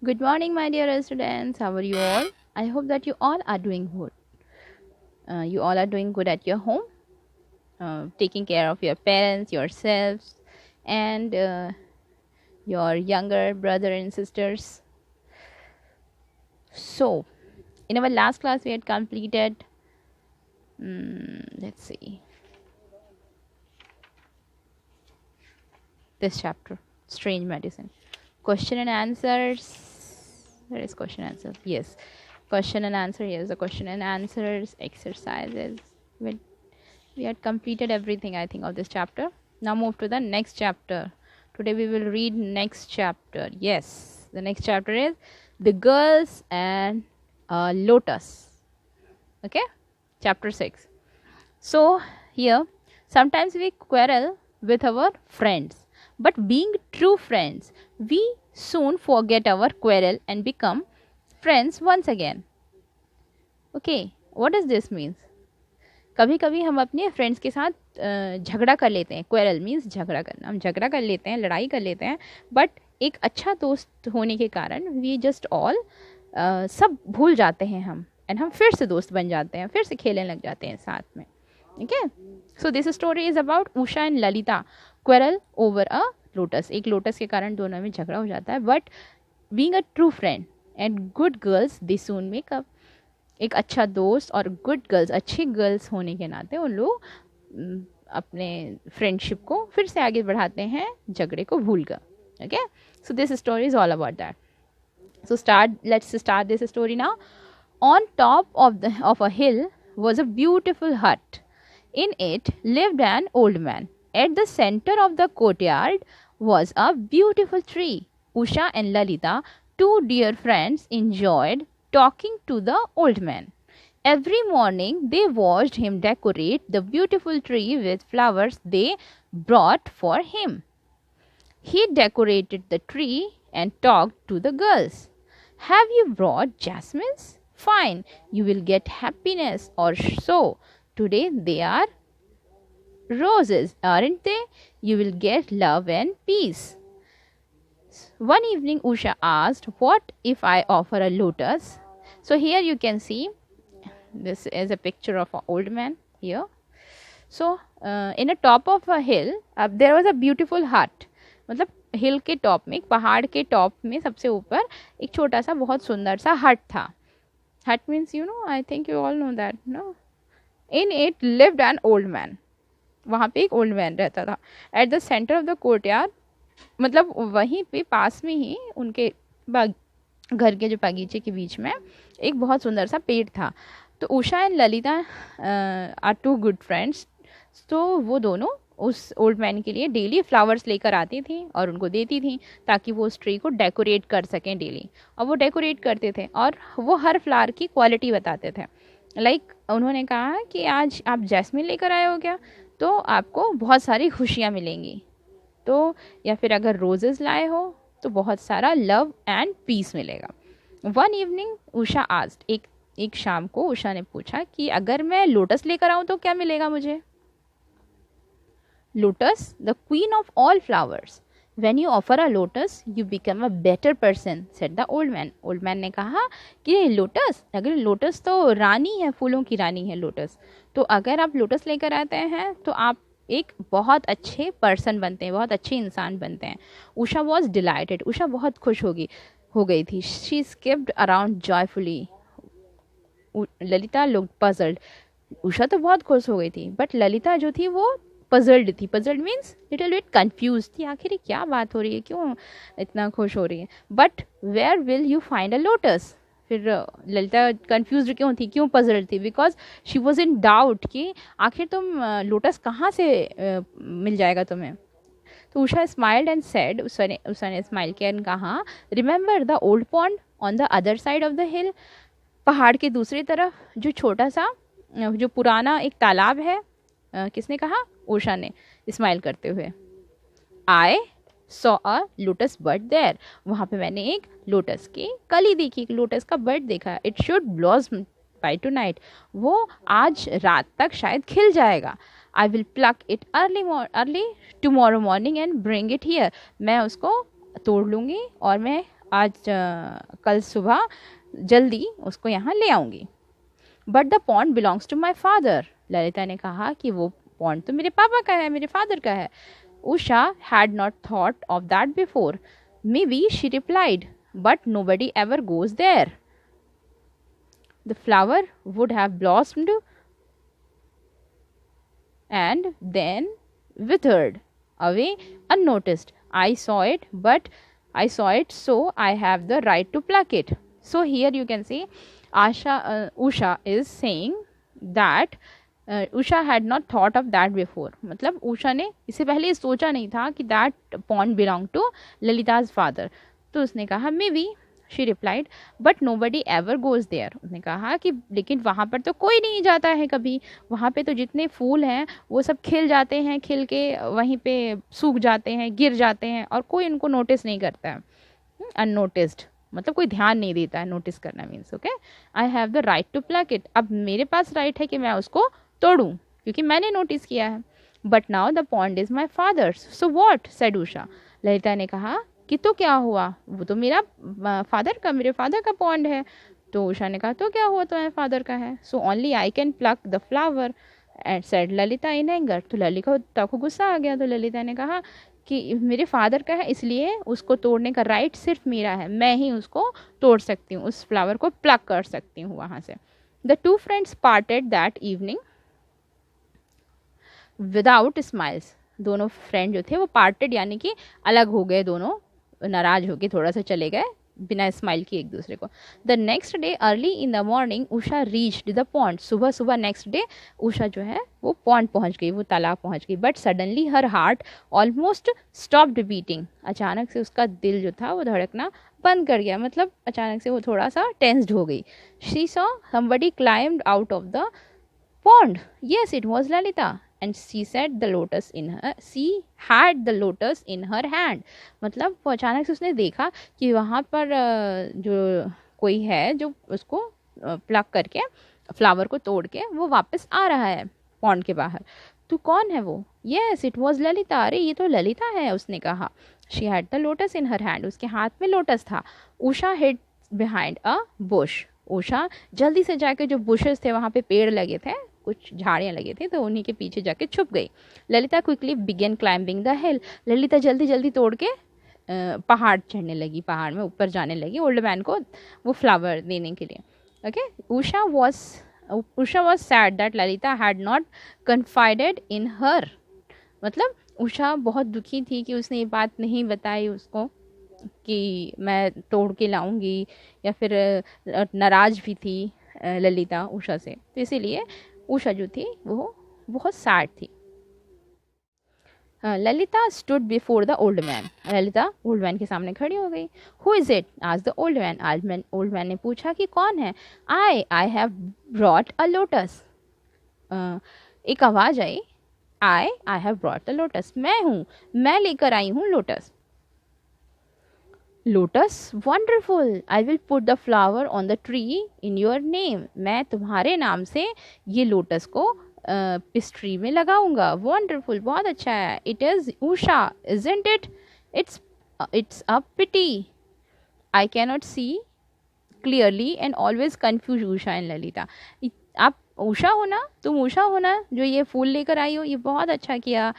Good morning, my dear students. How are you all? I hope that you all are doing good. You all are doing good at your home, taking care of your parents, yourselves, and your younger brother and sisters. So, in our last class, we had completed. Let's see this chapter, strange medicine. Question and answers. There is question answer. Yes, question and answer. Here's the question and answers exercises. With we had completed everything, I think, of this chapter. Now move to the next chapter. Today we will read next chapter. Yes, the next chapter is the girls and lotus. Okay, chapter 6. So here sometimes we quarrel with our friends, but being true friends, we soon forget our quarrel and become friends once again. Okay, what does this mean? कभी कभी हम अपने friends के साथ झगड़ा कर लेते हैं. क्वेरल मीन्स झगड़ा करना. हम झगड़ा कर लेते हैं, लड़ाई कर लेते हैं, बट एक अच्छा दोस्त होने के कारण वी जस्ट ऑल सब भूल जाते हैं हम, एंड हम फिर से दोस्त बन जाते हैं, फिर से खेलने लग जाते हैं साथ में. ठीक है. So this story is about Usha and Lalita quarrel over a lotus. एक लोटस के कारण दोनों में झगड़ा हो जाता है, but being a true friend and good girls they soon make up. एक अच्छा दोस्त और गुड गर्ल्स, अच्छी गर्ल्स होने के नाते उन लोग अपने फ्रेंडशिप को फिर से आगे बढ़ाते हैं, झगड़े को भूल कर. Okay, so this story is all about that. So let's start this story now. On top of a hill was a beautiful hut. In it lived an old man. At the center of the courtyard was a beautiful tree. Usha and Lalita, two dear friends, enjoyed talking to the old man. Every morning they watched him decorate the beautiful tree with flowers they brought for him. He decorated the tree and talked to the girls. Have you brought jasmines? Fine, you will get happiness or so. Today they are roses, aren't they? You will get love and peace. One evening Usha asked, what if I offer a lotus? So here you can see, this is a picture of an old man here. So in a top of a hill there was a beautiful hut. मतलब हिल के top में, पहाड़ के top में सबसे ऊपर एक छोटा सा बहुत सुंदर सा हट था. Hut means you know, I think you all know that no. In it lived an old man. वहाँ पे एक ओल्ड मैन रहता था. At the centre of the courtyard, मतलब वहीं पे पास में ही उनके घर के जो बगीचे के बीच में एक बहुत सुंदर सा पेड़ था. तो Usha and Lalita are two good friends. तो वो दोनों उस ओल्ड मैन के लिए डेली फ्लावर्स लेकर आती थी और उनको देती थी ताकि वो उस ट्री को डेकोरेट कर सकें डेली. और वो डेकोरेट करते थे और वो हर फ्लावर की क्वालिटी बताते थे. लाइक उन्होंने कहा कि आज आप जैस्मिन लेकर आए हो क्या, तो आपको बहुत सारी खुशियाँ मिलेंगी. तो या फिर अगर रोजेस लाए हो तो बहुत सारा लव एंड पीस मिलेगा. वन इवनिंग उषा आस्क्ड, एक शाम को उषा ने पूछा कि अगर मैं लोटस लेकर आऊँ तो क्या मिलेगा मुझे. Lotus, the queen of all flowers. When you offer a lotus, you become a better person, said the old man. Old man ने कहा कि लोटस, अगर लोटस तो रानी है, फूलों की रानी है लोटस, तो अगर आप लोटस लेकर आते हैं तो आप एक बहुत अच्छे पर्सन बनते हैं, बहुत अच्छे इंसान बनते हैं. Usha was dilated. उषा बहुत खुश हो गई थी. She skipped around joyfully. Lalita looked puzzled. Usha तो बहुत खुश हो गई थी, बट ललिता जो थी वो पजल्ड थी. Puzzled means little bit confuse थी. आखिर क्या बात हो रही है, क्यों इतना खुश हो रही है. But where will you find a lotus. फिर ललिता कंफ्यूज क्यों थी, क्यों पजल्ड थी, because she was in doubt कि आखिर तुम लोटस कहाँ से मिल जाएगा तुम्हें. तो Usha smiled and said, Usha ने स्माइल किया एंड कहा, remember the old pond on the other side of the हिल. पहाड़ के दूसरी तरफ जो छोटा सा जो पुराना एक तालाब है. किसने कहा, उषा ने स्माइल करते हुए. I saw a lotus bird there. वहाँ पे मैंने एक लोटस की कली देखी, एक लोटस का बर्ड देखा. It should blossom by two night. वो आज रात तक शायद खिल जाएगा. I will plug it early tomorrow morning and bring it here. मैं उसको तोड़ लूँगी और मैं आज कल सुबह जल्दी उसको यहाँ ले आऊँगी। But the pond belongs to my father, Lalita ने कहा कि वो पॉन्ड तो मेरे पापा का है, मेरे फादर का है। Usha had not thought of that before, maybe she replied, but nobody ever goes there. The flower would have blossomed and then withered away unnoticed. I saw it, so I have the right to pluck it. So here you can see Usha is saying that Usha had not thought of that before. मतलब उषा ने इससे पहले सोचा नहीं था कि that pond belonged to Lalita's father. तो उसने कहा maybe, she replied, but nobody ever goes there. उसने कहा कि लेकिन वहाँ पर तो कोई नहीं जाता है कभी, वहाँ पे तो जितने फूल हैं वो सब खिल जाते हैं, खिल के वहीं पे सूख जाते हैं, गिर जाते हैं, और कोई उनको नोटिस नहीं करता है। अननोटिस्ड मतलब कोई ध्यान नहीं देता है, नोटिस करना means okay. I have the right to pluck it, अब मेरे पास राइट है कि मैं उसको तोड़ूँ क्योंकि मैंने नोटिस किया है। But now the pond is my father's, so what, said Usha. Lalita ने कहा कि तो क्या हुआ, वो तो मेरा मेरे फादर का पॉन्ड है। तो उषा ने कहा तो क्या हुआ, तो मेरे फादर का है। So only I can plug the flower and said Lalita in anger. तो ललिता को गुस्सा आ गया, तो ललिता ने कहा कि मेरे फादर का है इसलिए उसको तोड़ने का राइट सिर्फ मेरा है, मैं ही उसको तोड़ सकती हूँ, उस फ्लावर को प्लक कर सकती हूँ वहाँ से। The two friends parted that evening without smiles. दोनों फ्रेंड जो थे वो पार्टेड यानी कि अलग हो गए, दोनों नाराज होके थोड़ा सा चले गए बिना स्माइल किए एक दूसरे को। The next day early in the morning Usha reached the pond. सुबह सुबह नेक्स्ट डे उषा जो है वो पॉन्ड पहुंच गई, वो तालाब पहुंच गई। But suddenly her heart almost stopped beating. अचानक से उसका दिल जो था वो धड़कना बंद कर गया, मतलब अचानक से वो थोड़ा सा टेंस्ड हो गई। She saw somebody climbed out of the pond. Yes, it was Lalita. And she had the lotus in her hand. मतलब वो अचानक से उसने देखा कि वहाँ पर जो कोई है जो उसको प्लक करके फ्लावर को तोड़ के वो वापस आ रहा है पॉन्ड के बाहर। तो कौन है वो? Yes, it was Lalita. अरे ये तो ललिता है, उसने कहा। She had the lotus in her hand. उसके हाथ में लोटस था। Usha hid behind a bush. Usha जल्दी से जाके जो बुशेस थे वहाँ पे पेड़ लगे थे, कुछ झाड़ियाँ लगी थी, तो उन्हीं के पीछे जाके छुप गई। Lalita quickly began climbing the hill. Lalita जल्दी जल्दी तोड़ के पहाड़ चढ़ने लगी, पहाड़ में ऊपर जाने लगी ओल्ड मैन को वो फ्लावर देने के लिए। Okay, Usha was sad that Lalita had not confided in her. मतलब उषा बहुत दुखी थी कि उसने ये बात नहीं बताई उसको कि मैं तोड़ के लाऊंगी, या फिर नाराज भी थी ललिता उषा से, तो इसीलिए उषा जो थी वो बहुत सैड थी। Lalita stood before the old man. Lalita old man के सामने खड़ी हो गई। Who is it? आज the old man. Old man ने पूछा कि कौन है? I have brought a lotus. एक आवाज़ आई, I have brought a lotus, मैं हूँ, मैं लेकर आई हूँ lotus. Lotus, wonderful, I will put the flower on the tree in your name. मैं तुम्हारे नाम से ये लोटस को इस ट्री में लगाऊंगा। वंडरफुल, बहुत अच्छा है। It is Usha, isn't it? It's a pity I cannot see clearly and always confuse Usha and Lalita. आप उषा हो ना, तुम उषा हो ना जो ये फूल लेकर आई हो, ये बहुत अच्छा किया।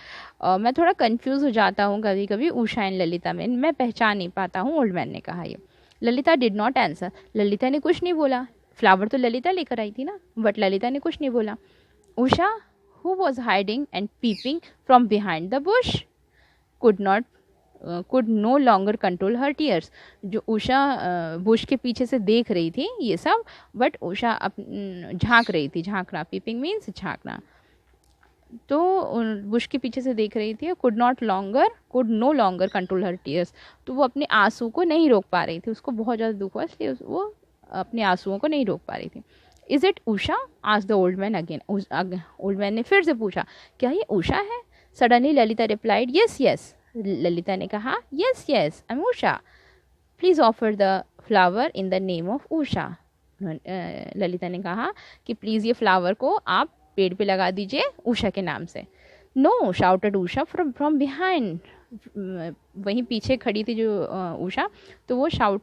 मैं थोड़ा कंफ्यूज हो जाता हूँ कभी कभी उषा एंड ललिता में, मैं पहचान नहीं पाता हूँ, ओल्ड मैन ने कहा ये। Lalita did not answer. Lalita ने कुछ नहीं बोला। फ्लावर तो ललिता लेकर आई थी ना, बट ललिता ने कुछ नहीं बोला। Usha, who was hiding and peeping from behind the bush, could no longer control her tears. जो उषा बुश के पीछे से देख रही थी ये सब, बट उषा झांक रही थी, झांकना, पीपिंग मीन्स झांकना। तो बुश के पीछे से देख रही थी। Could no longer control her tears, तो वो अपने आंसू को नहीं रोक पा रही थी, उसको बहुत ज़्यादा दुख हुआ, इसलिए वो अपने आंसुओं को नहीं रोक पा रही थी। Is it Usha? Asked the old man again. Old man ने फिर से पूछा, क्या ये उषा है? Suddenly Lalita replied, yes yes. Lalita ने कहा, yes yes, I am Usha, please offer the flower in the name of Usha. Lalita ने कहा कि प्लीज़ ये फ्लावर को आप पेड़ पे लगा दीजिए उषा के नाम से। No, shouted Usha from behind वहीं पीछे खड़ी थी जो उषा, तो वो शाउट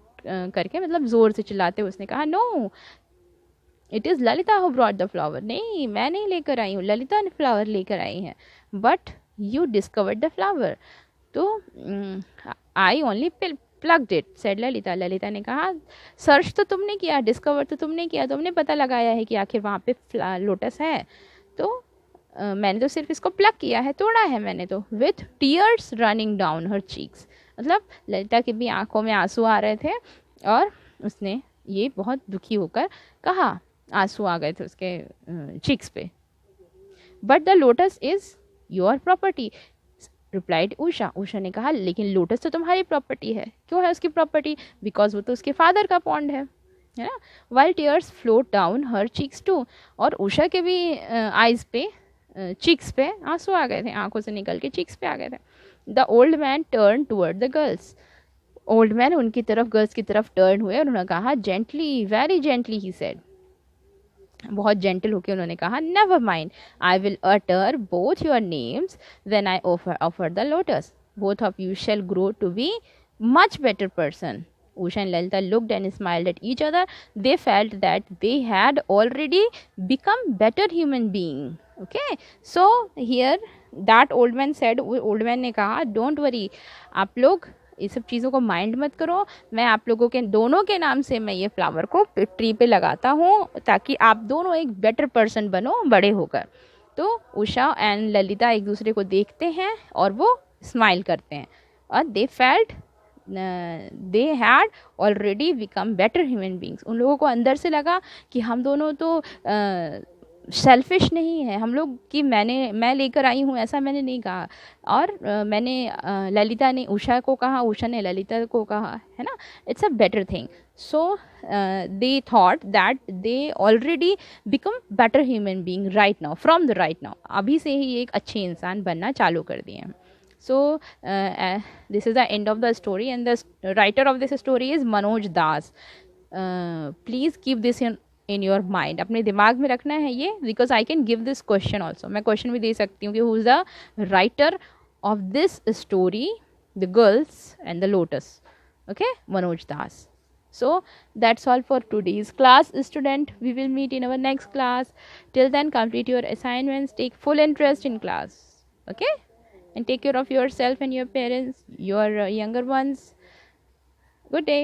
करके मतलब ज़ोर से चिल्लाते उसने कहा, no it is Lalita who brought the flower, नहीं मैं नहीं लेकर आई हूँ, ललिता ने फ्लावर लेकर आई है, but you discovered the flower, तो I only plugged it, said Lalita, Lalita ने कहा सर्च तो तुमने किया, डिस्कवर तो तुमने किया, तुमने पता लगाया है कि आखिर वहाँ पे लोटस है, तो मैंने तो सिर्फ इसको प्लग किया है, तोड़ा है मैंने तो, with tears running down her cheeks, मतलब ललिता की भी आंखों में आंसू आ रहे थे और उसने ये बहुत दुखी होकर कहा, आंसू आ गए थे उसके चिक्स पे, but the lotus is your property, replied Usha, Usha ने कहा लेकिन लोटस तो तुम्हारी प्रॉपर्टी है, क्यों है उसकी प्रॉपर्टी, बिकॉज वो तो उसके फादर का पॉन्ड है ना, while tears float down her cheeks too, और उषा के भी आइज पे चिक्स पे आंसू आ गए थे, आंखों से निकल के चिक्स पे आ गए थे। The old man turn toward the girls, old man उनकी तरफ, गर्ल्स की तरफ टर्न हुए और उन्होंने कहा gently, very gently he said, बहुत जेंटल होकर उन्होंने कहा, never mind I will utter both your names when I offer the lotus, both of you shall grow to be much better person. Usha and Lalita looked and smiled at each other. They felt that they had already become better human being. Okay, so here that old man said, old man ने कहा don't worry, आप लोग ये सब चीज़ों को mind मत करो, मैं आप लोगों के दोनों के नाम से मैं ये फ्लावर को ट्री पे लगाता हूँ ताकि आप दोनों एक बेटर पर्सन बनो बड़े होकर। तो उषा एंड ललिता एक दूसरे को देखते हैं और वो स्माइल करते हैं और they felt they had already become better human beings, उन लोगों को अंदर से लगा कि हम दोनों तो सेल्फिश नहीं है, हम लोग कि मैं लेकर आई हूँ ऐसा मैंने नहीं कहा, और मैंने ललिता ने उषा को कहा, उषा ने ललिता को कहा, है ना, it's a better thing, so they thought that they already become better human being right now, from the right now, अभी से ही एक अच्छे इंसान बनना चालू कर दिए हैं। So this is the end of the story, and the writer of this story is Manoj Das. Please keep this in your mind, अपने दिमाग में रखना है ये, because I can give this question also, मैं question भी दे सकती हूँ कि who is the writer of this story, the girls and the lotus, okay, Manoj Das. So that's all for today's class, student. We will meet in our next class. Till then, complete your assignments, take full interest in class, okay, and take care of yourself and your parents, your younger ones. Good day.